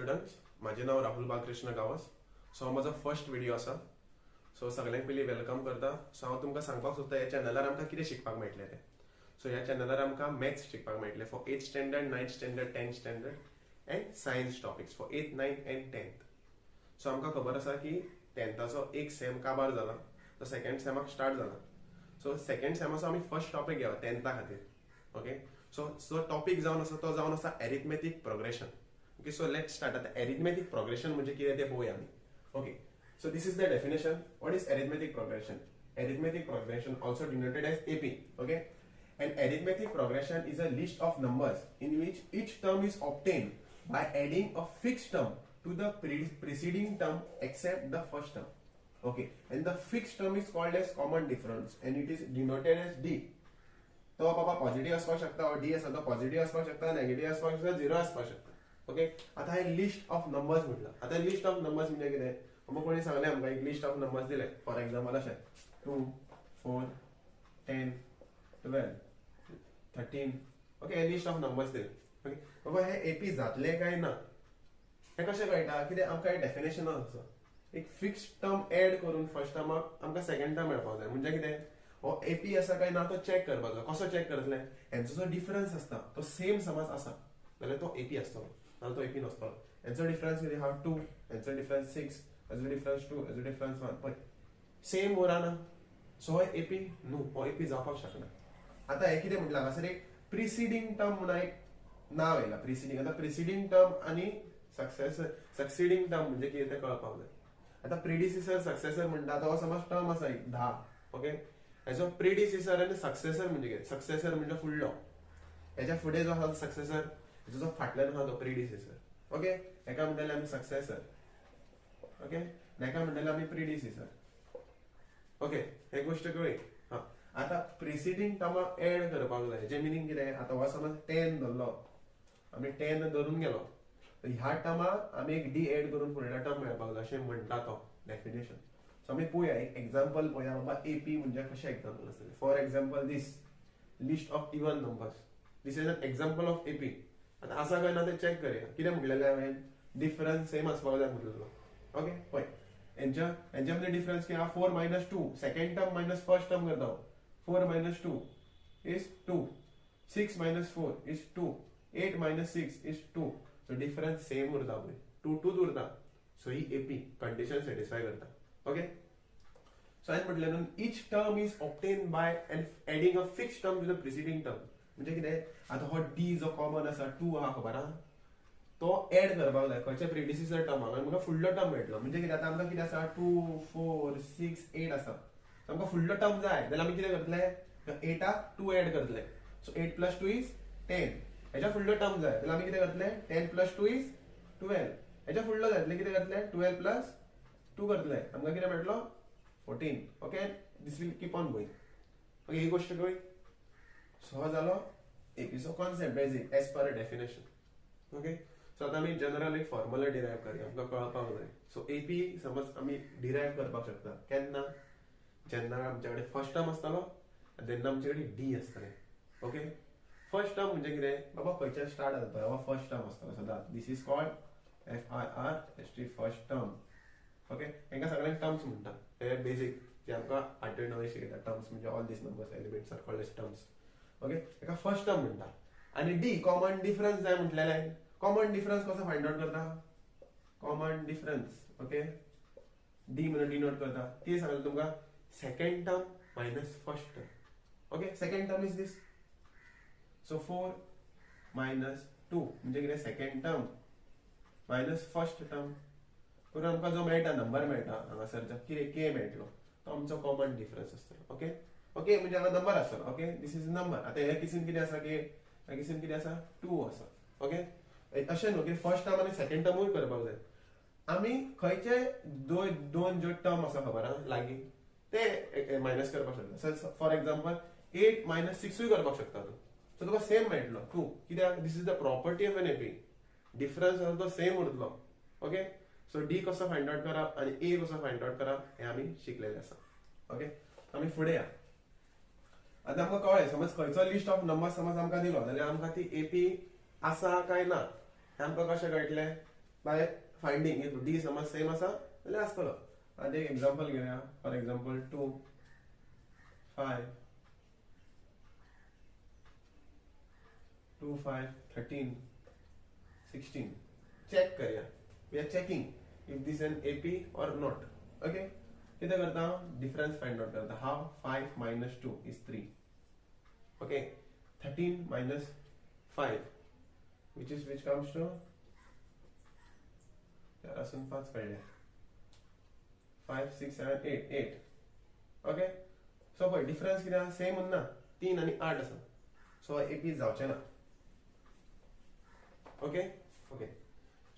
Students, माझे नाव राहुल बालकृष्ण गावस. सो हा म्हजो फर्स्ट व्हिडिओ आसा. सो सगळ्यांक पयलीं वेलकम करता. सो हांव तुमकां सांगपाक सोदता ह्या चॅनलार आमकां कितें शिकपाक मेळटलें तें. सो ह्या चॅनलार आमकां मॅथ्स शिकपाक मेळटलें for 8th standard, 9th standard, 10th standard and science topics for 8th, 9th and 10th. सो आमकां खबर आसा की 10थाचो एक सेम काबार जाला, तो सेकंड सेमाक स्टार्ट जाला. सो सेकंड सेमाचो आमी फर्स्ट टॉपिक घेवया 10था खातीर. ओके, सो टॉपिक जावन आसा तो जावन आसा arithmetic progression. Okay, so let's start. आता एरिथमेटीक प्रोग्रेशन म्हणजे कितें तें पळोवया आमी. Okay, so this is the definition. What is arithmetic progression? Arithmetic progression, also denoted as AP. Okay, and arithmetic progression is a list of numbers in which each term is obtained by adding a fixed term to the preceding term except the first term. Okay, and the fixed term is called as common difference and it is denoted as D. तो बाबा positive असपाक शकता, D आसा तो positive असपाक शकता, negative असपाक शकता, zero असपाक शकता. Okay, आता हे list of numbers म्हटलं. आता लिस्ट ऑफ नंबर्स म्हणजे कितें? मग कोणी सांगले आमकां एक लिस्ट ऑफ नंबर्स दिले. फॉर एक्झाम्पल अशें 2, 4, 10, 12, 13. ओके, हे लिस्ट ऑफ नंबर्स दिले. ओके, बाबा हे एपी जातले काय ना हे कशें कळटा? कितें आमकां हे डेफिनेशन आसा. एक फिक्स टर्म एड करून फर्स्ट टर्माक आमकां सेकंड टर्म मेळपाक जाय. म्हणजे कितें? हो एपी आसा काय ना तो चेक करपाक जाय. कसो चेक करतले? हेंचो जो डिफरन्स आसता तो सेम समज आसा जाल्यार तो एपी आसतलो, नाल्यार तो एपी नसतलो. हेंचो डिफरन्स कितें हा 2, हेंचो डिफरन्स 6, हेचो डिफरन्स 2, हेचो डिफरन्स 1. पळय सेम उरना. सो हो एपी न्हू, हो एपी जावपाक शकना. आता हे कितें म्हटलां हांगासर एक प्रिसिडींग टर्म म्हणून एक नाव येयला. प्रिसिडींग, आता प्रिसिडींग टर्म आनी सक्सिडींग टर्म म्हणजे कितें तें कळपाक जाय. आता प्रिडिसिसर सक्सेसर म्हणटा तो समज टर्म आसा एक 10. ओके, हेचो प्रिडिसिसर आनी सक्सेसर म्हणजे कितें? सक्सेसर म्हणजे फुडलो, हेच्या फुडें जो आसा सक्सेसर, हेचो जो फाटल्यान आसा तो प्रिडिसिसर. ओके, हेका म्हणटले आमी सक्सेसर. ओके, हेका म्हणटले आमी प्रिडिसिसर. ओके, हे गोष्ट कळ्ळी. हा, आता प्रिसिडींग टर्माक एड करपाक जाय. हेचे मिनींग कितें? आता हो समज 10 धरलो, आमी 10 धरून गेलो, तर ह्या टर्माक आमी एक डी एड करून फुडल्या टर्म मेळपाक जाय अशें म्हणटा तो डेफिनेशन. सो आमी पळोवया एक एक्झाम्पल पळोवया. बाबा एपी म्हणजे कशें एक्झाम्पल आसतलें. For example this list of even numbers. This is an example of AP. आता आसा काय ना ते चेक करूया. कितें म्हटलेलें हांवें? डिफरन्स सेम आसपाक जाय म्हटलेलो. ओके, पळय हेंच्या मध्ये डिफरन्स कितें? 4 - 2. Second term minus first term करता. 4 - 2 is 2. 6 - 4 is 2. 8 - 6 is 2. So difference same उरता पळय, 2 2 उरता. सो ही एपी कंडिशन सॅटिस्फाय करता. ओके, सो हांवें म्हटलें न्हू, each term is obtain by adding a fixed term to the preceding term. म्हणजे कितें? आता हो डी जो कॉमन आसा 2 आहा खबर आहा, तो एड करपाक जाय खंयच्या प्रिडिसिसर टर्माक आनी म्हाका फुडलो टर्म मेळटलो. म्हणजे कितें? आता आमकां कितें आसा? 2, 4, 6, 8 आसा. आमकां फुडलो टर्म जाय जाल्यार आमी कितें करतले? 8 2 एड करतले. सो 8 + 2 इज 10. हेच्या फुडलो टर्म जाय जाल्यार आमी कितें करतले? 10 + 2 इज 12. हेच्या फुडलो जाय जाल्यार कितें करतले? 12 + 2 करतले. आमकां कितें मेळटलो? 14. Okay, this will keep on going. Okay, ही गोष्ट कळ्ळी. सो हो जालो एपीचो concept basic as per definition. Okay, so आता आमी जनरल एक फॉर्म्युला डिरायव्ह करूया. आमकां कळपाक जाय. सो एपी समज आमी डिरायव्ह करपाक शकता केन्ना? जेन्ना आमचे कडेन फर्स्ट टर्म आसतलो आनी तेन्ना आमचे कडेन डी आसतलें. ओके, फर्स्ट टर्म म्हणजे कितें? बाबा खंयच्यान स्टार्ट जाता? हो फर्स्ट टर्म आसतलो. सदांच this is called FIRST first term. Okay, हेंका सगळ्यांक टर्म्स म्हणटा. हे बेसिक जे आमकां 8वी 9वी शिकयता. टर्म्स म्हणजे all these numbers elements are called as terms. Okay, हेका फर्स्ट टर्म म्हणटा. आनी डी कॉमन डिफरन्स जाय म्हटलेलें. कॉमन डिफरन्स कसो फाइंड आउट करता? Common difference. ओके, डी म्हणून डिनोट करता. ती सांगले तुमकां second term minus first term. Okay, second term is this. So 4 - 2 म्हणजे कितें? Second term minus first term करून आमकां जो मेळटा नंबर मेळटा हांगासर कितें के मेळटलो तो आमचो कॉमन डिफरन्स आसतलो. ओके, ओके म्हणजे हांगा नंबर आसतलो. Okay, this is number. आता हे किसीन कितें आसा की ह्या किसीन कितें आसा? 2 आसा. ओके, अशें न्हू की फर्स्ट टर्म आनी सेकंड टर्मूय करपाक जाय. आमी खंयचे दोन जो टर्म आसा खबर आहा लागीं ते मायनस करपाक शकता. फॉर एक्झाम्पल 8 - 6 करपाक शकता तूं. सो तुका सेम मेळटलो 2. कित्याक? This is the property of an AP. Difference आसा तो सेम उरतलो. ओके, सो डी कसो फाइंड आउट करप आनी ए कसो फाइंड आउट करप हे आमी शिकलेले आसा. ओके, आमी फुडें या. आता आमकां कळ्ळें समज खंयचो लिस्ट ऑफ नंबर्स समज आमकां दिलो जाल्यार आमकां ती एपी आसा काय ना हें आमकां कशें कळटलें? बाय फायंडिंग इफ डी समज सेम आसा जाल्यार आसतलो. आनी एक एग्जांपल घेवया. For example 2 5 2 5 13 16. चेक करया. We are checking if this an A P or not. Okay, कितें करता डिफरन्स फाइंड आउट करता. How 5 minus 2 is 3. Okay, 13 minus 5 which comes to 5 कळले 5 6 7 8 8. ओके, सो पळय डिफरन्स कितें आसा सेम उरना. 3 आनी 8 आसा. सो एपी जावचें ना. Okay okay.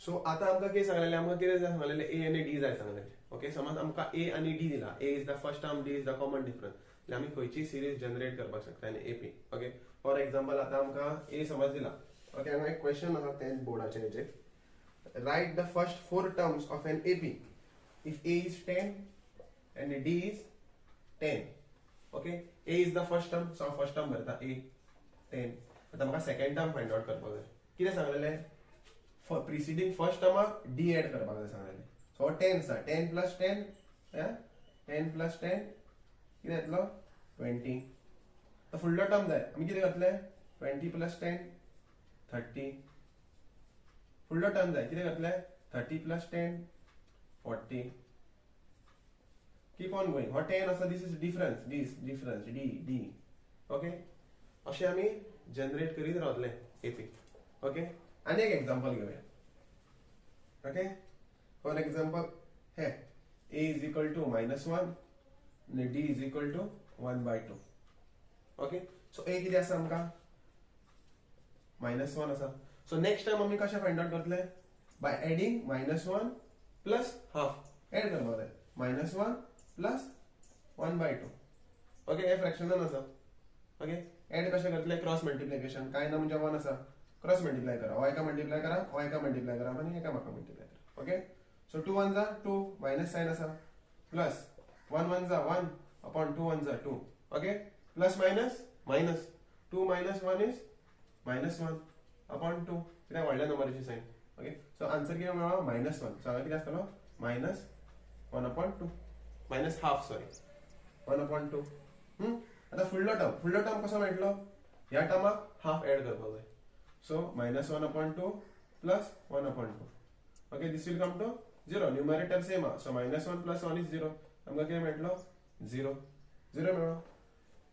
सो आतां आमकां कितें सांगलेलें, आमकां कितें जाय सांगलेलें ए आनी डी जाय सांगलेलें. ओके, समज आमकां ए आनी डी दिला. A is the first term, d is the common difference. जाल्यार आमी खंयची सिरीज जनरेट करपाक शकता आनी एपी. ओके, फॉर एग्जांपल आतां आमकां ए समज दिला. ओके, हांगा एक क्वेश्चन आसा तें बोर्डाचेर हेचेर. Write the first 4 terms of an AP if a is 10 and d is 10. Okay, a is the first term, so first term भरता a 10. आता म्हाका सेकंड टर्म फाइंड आउट करपाक जाय. कितें सांगलेलें, प्रिसिडींग फर्स्ट टर्माक d एड करपाक जाय सांगलेलें. सो 10 आसा. 10 plus 10 10 plus 10 कितें येतलो 20. तो फुडलो टर्म जाय. आमी कितें करतले 20 plus 10 30. फुडलो टर्म जाय. कितें करतले 30 plus 10 40. Keep on going. Or 10 also, this is difference. This difference. D. Okay. अशें आमी जनरेट करीत रावतले एपी. ओके, आनी एक एग्जांपल घेवया. ओके, फॉर एग्जांपल हे a is equal to -1 आणि d is equal to 1/2. Okay, so a कितें आसा आमकां -1 आसा. सो नेक्स्ट टाइम आमी कशें फाइंड आउट करतले by adding -1 plus half add करपाक जाय. -1 प्लस 1/2. ओके, हे फ्रॅक्शनान आसा. ओके, एड कशें करतले क्रॉस मल्टिप्लिकेशन. काय ना म्हणजे 1 आसा, क्रॉस मल्टिप्लाय करा. हो एका मल्टिप्लाय करा, हो एका मल्टिप्लाय करा आनी एका म्हाका मल्टिप्लाय करा. ओके, सो 2 1 जा 2 मायनस साइन आसा प्लस 1 1 जा 1 अपॉन 2 1 जा 2. Okay, plus minus minus 2 minus 1 is -1 upon 2. कित्याक व्हडल्या नंबराची साइन. ओके, सो आन्सर कितें मेळ्ळो -1. सो हांगा कितें आसतलो -1 upon 2 minus half. Sorry 1 upon 2. आता फुडलो टर्म कसो मेळटलो. ह्या टर्माक हाफ एड करपाक जाय. So -1 upon 2 plus 1 upon 2. Okay, this will come to 0. Numerator same आहा. So -1 plus 1 is 0. आमकां कितें मेळटलो 0 मेळ्ळो.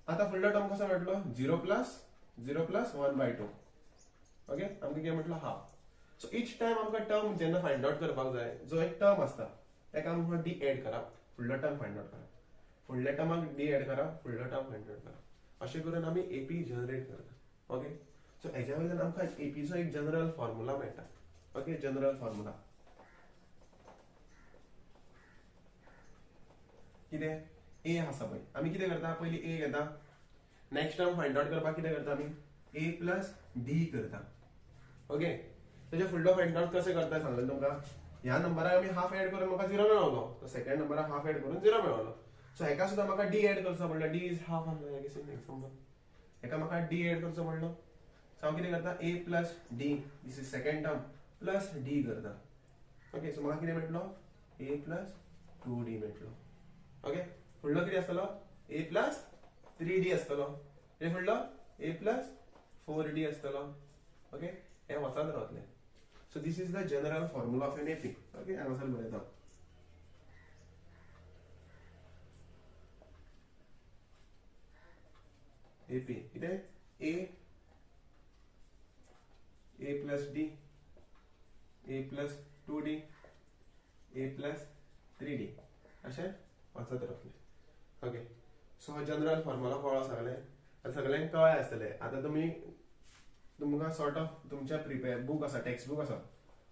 आता फुडलो टर्म कसो मेळटलो 0 प्लस 1/2. ओके, आमकां कितें मेळटलो हाफ. सो इच टाइम आमकां टर्म जेन्ना फाइंड आउट करपाक जाय, जो एक टर्म आसता तेका आमकां डी एड करप. फुडलो टर्म फाइंड आउट करप. फुडल्या टर्माक डी एड करा, फुडलो टर्म फाइंड आउट करा. अशें करून आमी एपी जनरेट करता. ओके, सो हेच्या वयल्यान आमकां एपीचो एक जनरल फॉर्म्युला मेळटा. ओके, जनरल फॉर्म्युला कितें ए आसा पळय. आमी कितें करता पयली ए घेता. नेक्स्ट टर्म फाइंड आउट करपाक कितें करता आमी ए प्लस डी करता. ओके, तेजे फुडलो फाइंड आउट कशें करता सांगलें तुमकां. ह्या नंबराक आमी हाफ एड करून म्हाका 0 मेळलो. तो सेकंड नंबराक हाफ एड करून 0 मेळलो. सो हेका सुद्दां म्हाका डी एड करचो पडलो. डी इज हाफ आसलो एग्जांपल. हेका म्हाका डी एड करचो पडलो. सो हांव कितें करता a plus d, this is second term, plus d करता. ओके, सो म्हाका कितें मेळटलो ए प्लस 2d मेळटलो. ओके, फुडलो कितें आसतलो ए प्लस 3d आसतलो. हे फुडलो ए प्लस 4d आसतलो. ओके, हे वचत रावतले. So this is the general formula of an AP. Okay, हांगासर बरयता. AP कितें a plus d, a plus 2d, a plus 3d अशें वचत रावतले. ओके, सो जनरल फॉर्म्युला कळ्ळो सगळें. सगळ्यांक कळ्ळें आसतलें. आतां तुमकां सॉर्ट ऑफ तुमच्या प्रिपेर बुक आसा, टेक्स्ट बुक आसा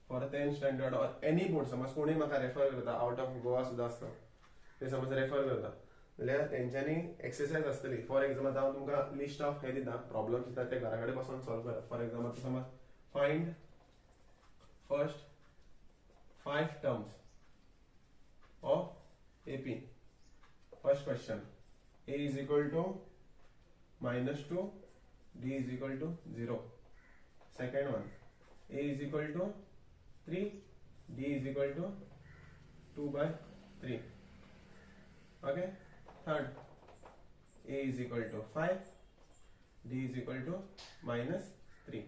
for 10th standard or any board. समज कोणी म्हाका रेफर करता, आउट ऑफ गोवा सुद्दां आसता, ते समज रेफर करता जाल्यार तेंच्यांनी एक्सरसाइज आसतली. फॉर एग्जांपल हांव तुमकां लिस्ट ऑफ हे दिता, प्रॉब्लम्स दिता, ते घरा कडेन बसून सॉल्व करा. फॉर एग्जांपल समज find first 5 terms of AP. First question a is equal to -2, d is equal to 0. Second one, a is equal to 3, d is equal to 2/3. Okay. Third, a is equal to 5, d is equal to -3.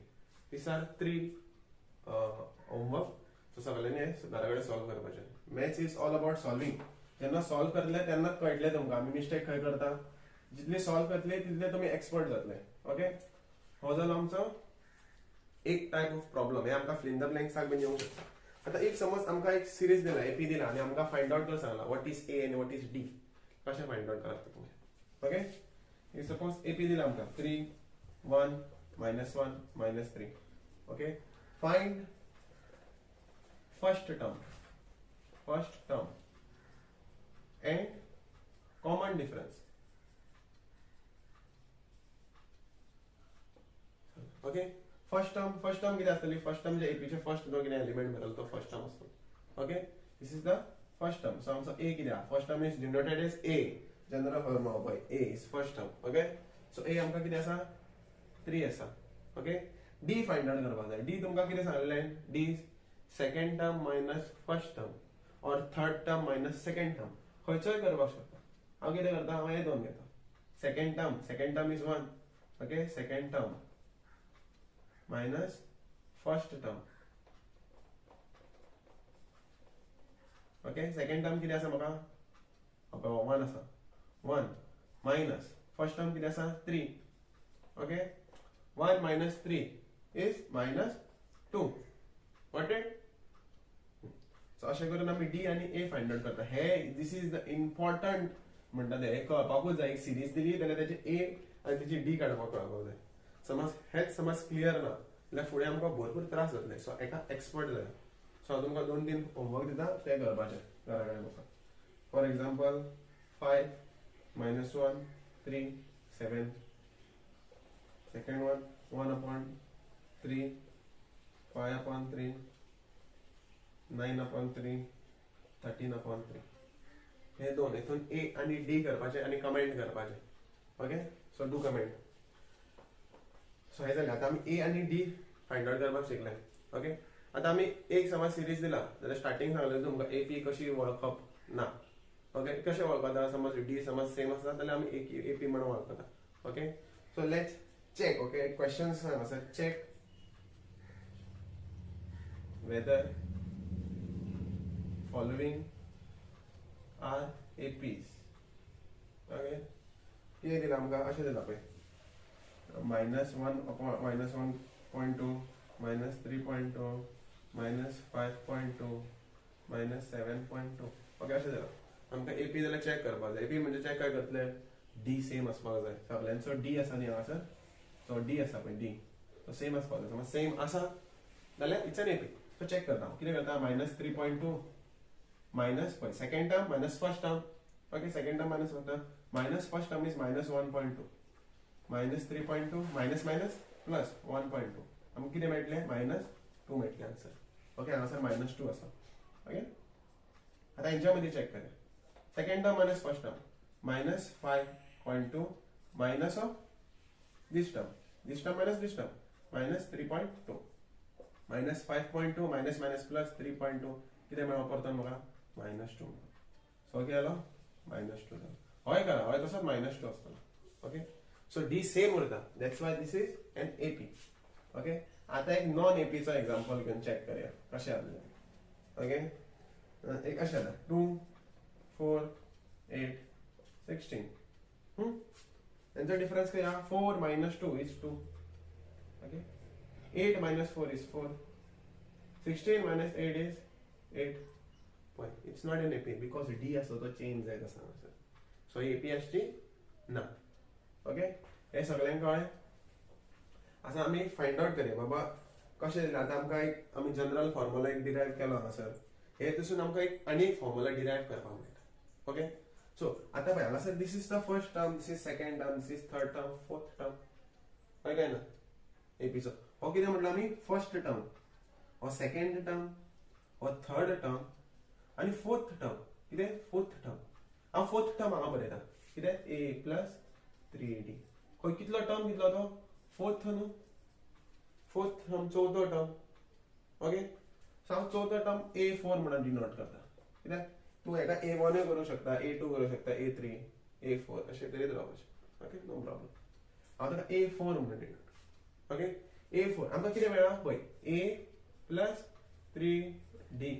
These are three homework. So सगळ्यांनी घरा कडेन solve करपाचे. Maths is all about solving. जेन्ना solve करतले तेन्ना कळटले तुमकां आमी mistake खंय करता. जितले सॉल्व करतले तितले तुम्ही एक्सपर्ट जातले. ओके. हो जालो आमचो एक टाइप ऑफ प्रॉब्लेम. हे आमकां फिल इन द ब्लँक्साक बीन येवंक शकता. आता एक समज आमकां एक सिरीज दिला, एपी दिला आणि आमकां फाइंड आउट कर सांगला व्हॉट इज ए आणि व्हॉट इज डी. कशें फाइंड आउट करता तुम्ही. ओके. सपोज एपी दिला आमकां 3 1 -1 -3. Okay. Find first term and common difference. Okay. first term किती असतली. फर्स्ट टर्म जे एपीचे फर्स्ट जो किती एलिमेंट मेळटलो तो फर्स्ट टर्म असतो. Okay. This is the first term. So आमचो ए किती आहा. First term is denoted as a. General form of a is first term. Okay. So a आमकां किती आसा 3 आसा. ओके. डी फाइंड आउट करपाक जाय. डी तुमकां किती सांगलें. D second term minus first term और third term minus second term खंयचोय करपाक शकता. हांव कितें करता. हांव हे दोन घेता. Second term is 1. Okay. Second term minus first term. Okay. Second term कितें आसा म्हाका 1 आसा. 1 मायनस फर्स्ट टर्म कितें आसा 3. Okay. 1 minus 3 is -2. Got it? सो अशें करून आमी डी आणि ए फाइंड आउट करता. हे दिस इज द इम्पॉर्टंट म्हणटा ते. हे कळपाकूच जाय. एक सिरीज दिली जाल्यार त्याचे ए आणि त्याची डी काडपाक कळपाक जाय. समज क्लियर ना जाल्यार फुडें आमकां भरपूर त्रास जातले. सो एका एक्सपर्ट जाय. सो हांव तुमकां 2-3 होमवर्क दिता ते करपाचे घरा कडेन बसून. For example 5 -1 3 7. Second one 1/3 5/3 9/3 13/3. हे दोन इथून ए आणि डी करपाचे आणि कमेंट करपाचे. Okay. So do comment. So हे जालें. आता आमी ए आणि डी फाइंड आउट करपाक शिकले. ओके. आता आमी एक समज सिरीज दिला जाल्यार स्टार्टिंग सांगलें तुमकां एपी कशी वळखप ना. ओके. कशें वळखता. समज डी समज सेम आसा जाल्यार आमी एपी म्हणून वळखता. Okay. So let's check. Okay, questions answer. Check whether following are APs. Okay. ये दिला आमकां अशें दिला पळय. -1/-1.2 -3.2 -5.2 -7.2. ओके. अशें दिला. आमकां एपी जाल्यार चेक करपाक जाय. एपी म्हणजे चेक काय करतले. डी सेम आसपाक जाय सगळ्यांचो. डी आसा न्ही हांगासर. सो डी आसा पळय डी तो सेम आसपाक जाय. समज सेम आसा जाल्यार it's an A P. So check करता. कितें करता. -3.2 मायनस पळय second term minus first term. Okay. Second term minus first term minus first term is -1.2 -3.2 minus minus plus 1.2. आमकां कितें मेळटलें -2 मेळटलें आन्सर. ओके. हांगासर -2 आसा. ओके. आतां हेंच्या मदीं चेक करूया. Second term minus first term -5.2 minus of this term minus this term -3.2 -5.2 minus plus 3.2 किती मेळ्ळो परतून म्हाका -2. सो कितें जालो -2 जालो. हय करा. हय तसोच -2 आसतलो. ओके. सो डी सेम उरता. That's why this is an AP. Okay. आता एक नॉन एपीचो एग्जांपल घेवन चेक करूया कशें जातलें. ओके. एक अशें जाता 2 4 8 16. त्यांचा डिफरन्स काय. 4 - 2 is 2. Okay. 8 - 4 is 4. 16 - 8 is 8. Why? It's not an AP because D असतो तो चेंज जायत आसा. सो AP असची ना. ओके. हे सगळ्यांक कळ्ळें. आतां आमी फाइंड आउट करूया बाबा कशें जालें. आतां आमकां एक आमी जनरल फॉर्म्युला एक डिरायव केलो हांगासर. हे तसून आमकां एक आनी एक फॉर्म्युला डिरायव करपाक मेळटा. ओके. सो आता पळय हांगासर this is the first term, this is second term, this is third term, fourth term. कळ्ळें काय ना. एपीचो हो कितें म्हटलं आमी फर्स्ट टर्म, हो सेकंड टर्म, हो थर्ड टर्म आणि फोर्थ टर्म. कितें फोर्थ टर्म. हांव फोर्थ टर्म हांगा बरयता. कितें ए प्लस 3d. खंय कितलो टर्म कितलो तो फोर्थ न्हू. फोर्थ टर्म चवथो टर्म. ओके. सो हांव चवथो टर्म A4 म्हणून डिनोट करता कित्याक तूं हेका A1 करूं शकता A2 करूं शकता A3 A4 अशें तरेन जावपाचें ओके नो प्रॉब्लम हांव ताका A4 म्हणून डिनोट ओके A4 आमकां कितें मेळ्ळा पळय A प्लस 3D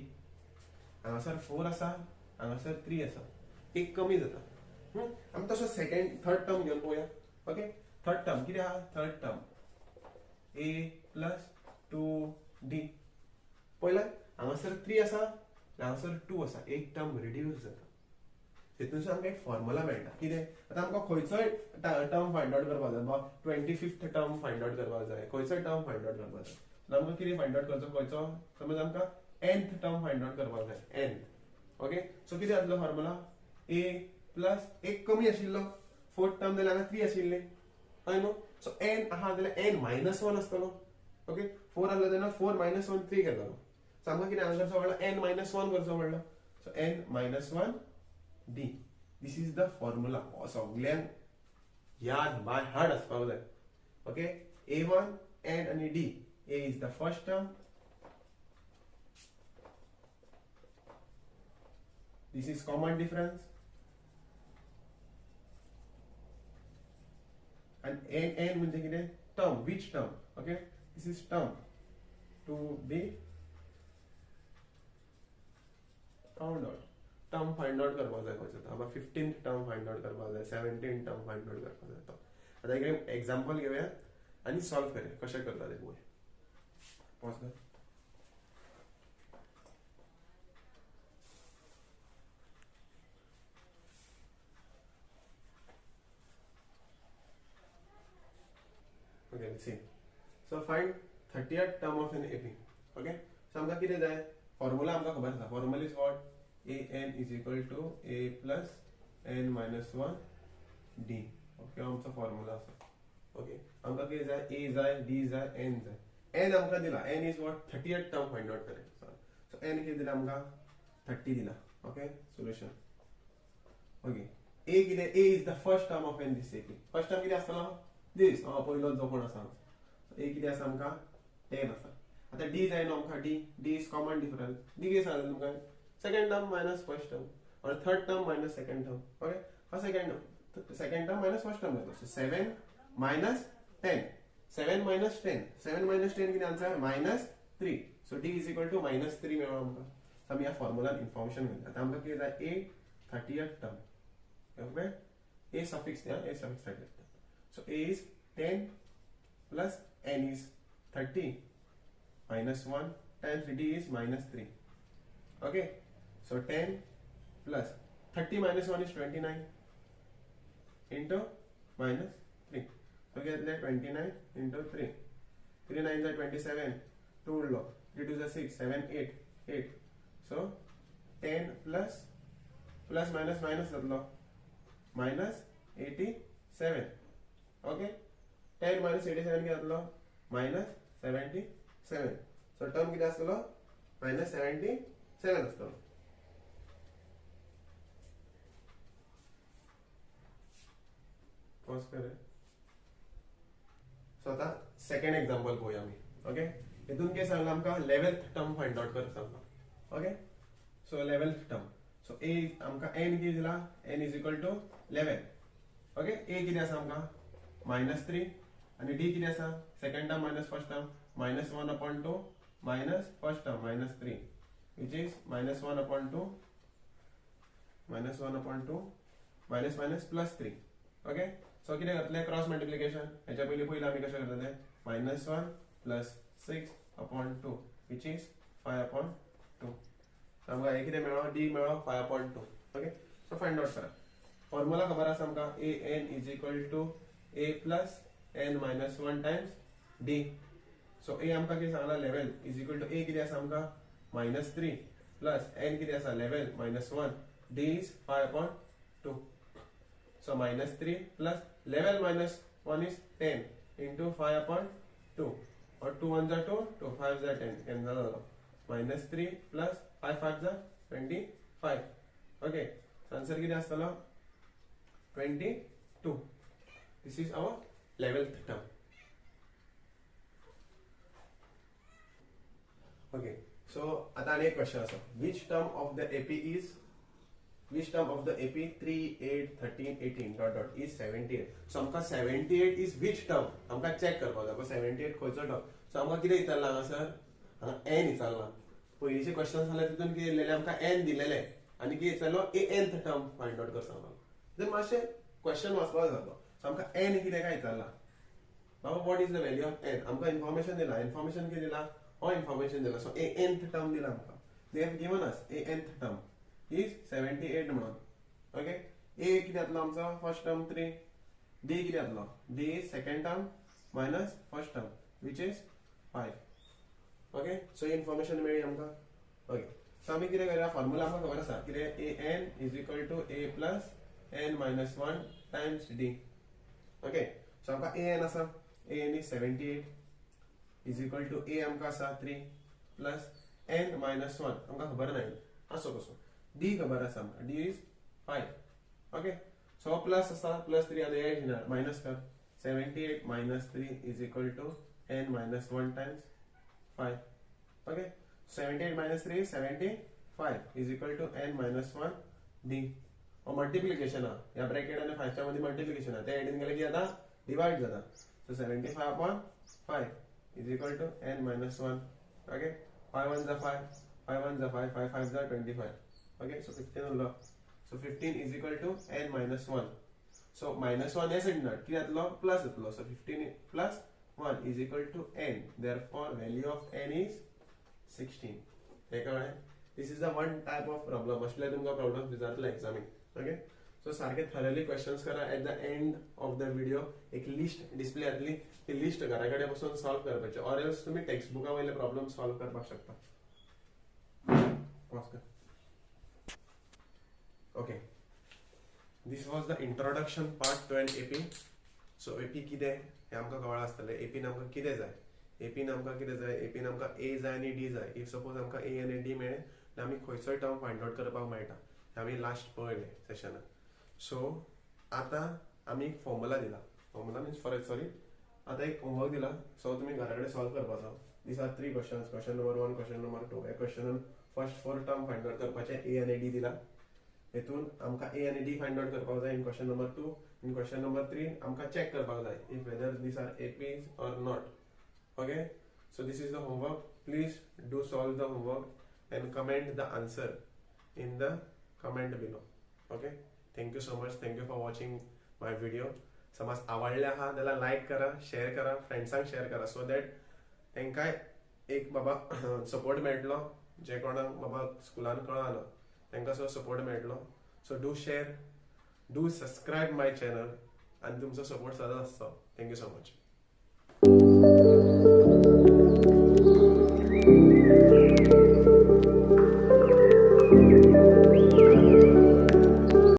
हांगासर 4 आसा हांगासर 3 आसा एक कमी जाता आमी तसो थर्ड टर्म घेवन पळोवया ओके थर्ड टर्म कितें आहा third term A plus 2D पळयला हांगासर 3 आसा हांगासर 2 आसा एक टर्म रिड्यूस जाता हेतूनसून आमकां एक फॉर्म्युला मेळटा कितें आतां आमकां खंयचोय टर्म फायंड आउट करपाक जाय बा 25th टर्म फायंड आउट करपाक जाय खंयचोय टर्म फायंड आउट करपाक जाय आमकां कितें फायंड आउट करचो खंयचो समज आमकां nth टर्म फायंड आउट करपाक जाय n ओके सो कितें जातलो फॉर्म्युला A प्लस एक कमी आशिल्लो फोर्थ टर्म जाल्यार हांगा 3 आशिल्ले हय न्हू सो n आहा जाल्यार n मायनस 1 आसतलो ओके 4 आहलो तेन्ना 4 मायनस 1 3 केलो सो आमकां कितें हांगा करचो पडलो n मायनस 1 करचो पडलो सो n minus 1 D this is the formula सगळ्यांक याद बाय हार्ट आसपाक जाय ओके A1 n आणि D A is the first term this is common difference and n म्हणजे कितें term which term okay this is term to be found out term find out करपाक जाय खंयचो आतां 15th term find out करपाक जाय 17th term find out करपाक जाय तो आतां एक एग्जांपल घेवया आनी सॉल्व करूया कशें करता तें पळोवया पॉज कर okay let's see so find 30th term of an AP okay so आमकां कितें जाय फॉर्म्युला आमकां खबर आसा formula is what an is equal to a plus n minus 1 d okay आमचो फॉर्म्युला आसा ओके आमकां कितें जाय a जाय d जाय n जाय n आमकां दिला n is what 30th term find out करया सो n कितें दिला आमकां 30 दिला ओके सोल्यूशन ओके a कितें a is the first term of n this AP first term कितें आसतलो दिस पयलो जो कोण आसा a कितें आसा आमकां 10 आसा आता d जाय न्हू आमकां d is common difference d कितें आसा तुमकां second term minus first term or third term minus second term okay for second term minus first term so 7 minus 10 7 minus 10 7 minus 10 किती answer minus 3 so d is equal to minus 3 मेळ्ळो आमकां आमी ह्या फॉर्म्युलान information घेतला आतां आमकां कितें जाय a 30th term okay a suffix yeah a suffix 30th term so a is 10 plus n is 30 minus 1 times d is minus 3 okay so 10 plus 30 minus 1 is 29 into minus 3 so get that 29 into 3 3 9s are 27 2 lo 3 2s are 6 7 8 8 so 10 plus minus minus जातलो minus 87 okay 10 minus 87 किती जातलो minus 77 so term किती आसतलो minus 77 आसतलो pause कर सो आता second example पळोवया आमी ओके हेतून कितें सांगला आमकां 11th टर्म फाइंड आउट कर सांगला okay so 11th term so a आमकां n कितें दिला n is equal to 11 okay a कितें आसा आमकां -3 आनी d कितें आसा second term minus first term -1/2 minus first term -3 which is -1/2 minus minus plus 3 okay so कितें घातले क्रॉस मल्टिप्लिकेशन हेच्या पयलीं आमी कशें करतले -1 plus 6/2 which is 5/2 आमकां हे कितें मेळ्ळो d मेळ्ळो 5/2 ओके सो फाइंड आउट करा फॉर्म्युला खबर आसा आमकां an is equal to a plus n minus 1 times d so a आमकां कितें Sangla 11 is equal to a कितें आसा आमकां -3 plus n कितें आसा 11 minus 1 d is 5/2 so -3 plus 11 minus 1 is 10 into 5/2 or 2 1s are 2 2 5s are 10 cancel -3 plus 5 5s are 25 okay so answer कितें आसतलो 22 this is our 11th term okay so आनी एक question आसा which term of the AP 3, 8, 13, 18 dot dot is 78. So आमका 78 is which term आमका check करपाक जाय 78 खंयचो टर्म. सो आमका कितें विचारला हांगासर हांगा n विचारला. पयलींचे क्वेश्चन आसले तितून कितें दिलेले आमका n दिलेले आनी कितें विचारलो nth टर्म फाइंड आउट कर सांगलो. जर मातशें क्वेश्चन वाचपाक जातो. सो आमका n कितें काय विचारला. Now what is the value of n. आमका इन्फॉर्मेशन दिला. इन्फॉर्मेशन कितें दिला हो इन्फॉर्मेशन दिला. सो nth टर्म दिला आमका. They have given us nth term is 78 म्हणून. ओके a कितें जातलो आमचो फर्स्ट टर्म 3. d कितें जातलो d is second term minus first term which is 5. Okay so information मेळ्ळी आमकां. ओके सो आमी कितें करया फॉर्म्युला आमकां खबर आसा कितें an is equal to a plus n minus 1 times d. Okay so आमकां an आसा an is 78 is equal to a आमकां आसा 3 plus n minus 1 आमकां खबर ना असो कसो. d खबर आसा आमकां d is 5. Okay so plus आसा प्लस 3 आनी एड हिना मायनस कर. 78 minus 3 is equal to n minus 1 times 5. Okay 78 minus 3 is 75 is equal to n minus 1 d. और मल्टिप्लिकेशन हा या ब्रॅकेट आणि 5 च्या मध्ये मल्टिप्लिकेशन हा ते एडिंग केले की आता डिवाइड जाता. सो 75 upon 5 is equal to n minus 1. Okay 5 1 जा 5 5 1 जा 5 5 5 जा 25. ओके सो 15 उरलो. सो 15 is equal to n minus 1. So minus 1 या साइड नट किती जातलो प्लस जातलो. सो 15 plus 1 is equal to n. Therefore value of n is 16. हे कळ्ळें. This is the one type of problem. असले तुमकां प्रॉब्लेम्स विचारतले एग्जामीन. ओके सो सारखे thoroughly questions करा. At the end of the video एक list display जातली. ती list घरा कडेन बसून सॉल्व करपाची ऑर एल्स तुम्ही टेक्स्ट बुका वयले प्रॉब्लेम सॉल्व करपाक शकता. Okay this was the introduction part 2 and AP. So AP कितें हे आमकां कळ्ळां आसतलें. एपी आमकां कितें जाय. एपीन आमकां कितें जाय. एपीन आमकां ए जाय आनी डी जाय. इफ सपोज आमकां ए आनी डी मेळ्ळे जाल्यार आमी खंयचोय टर्म फायंड आउट करपाक मेळटा. हे आमी लास्ट पळयलें सेशनान. सो आतां आमी एक फॉर्मुला दिला. फॉर्मुला मीन्स सॉरी आतां एक होमवर्क दिला. सो तुमी घरा कडेन सॉल्व करपाचो. These are 3 questions. Question number 1 question number 2. ह्या क्वेश्चनान फर्स्ट 4 टर्म फायंड आउट करपाचे ए आनी डी दिला. हेतून आमकां ए आनी डी फायंड आउट करपाक जाय in question number 2. In question number 3 आमकां चेक करपाक जाय if whether these are A Ps or not. Okay so this is the homework. Please do solve the homework and comment the answer in the comment below. Okay thank you so much. Thank you for watching my video. समज आवडले आहा जाल्यार like करा, share करा, फ्रेंड्सांक share करा so that तांकां एक बाबा support मेळटलो. जे कोणाक बाबा स्कुलान कळना तांकां सो सपोर्ट मेळटलो. So do share, do subscribe my channel आणि तुमचो सपोर्ट सदांच आसचो. Thank you so much.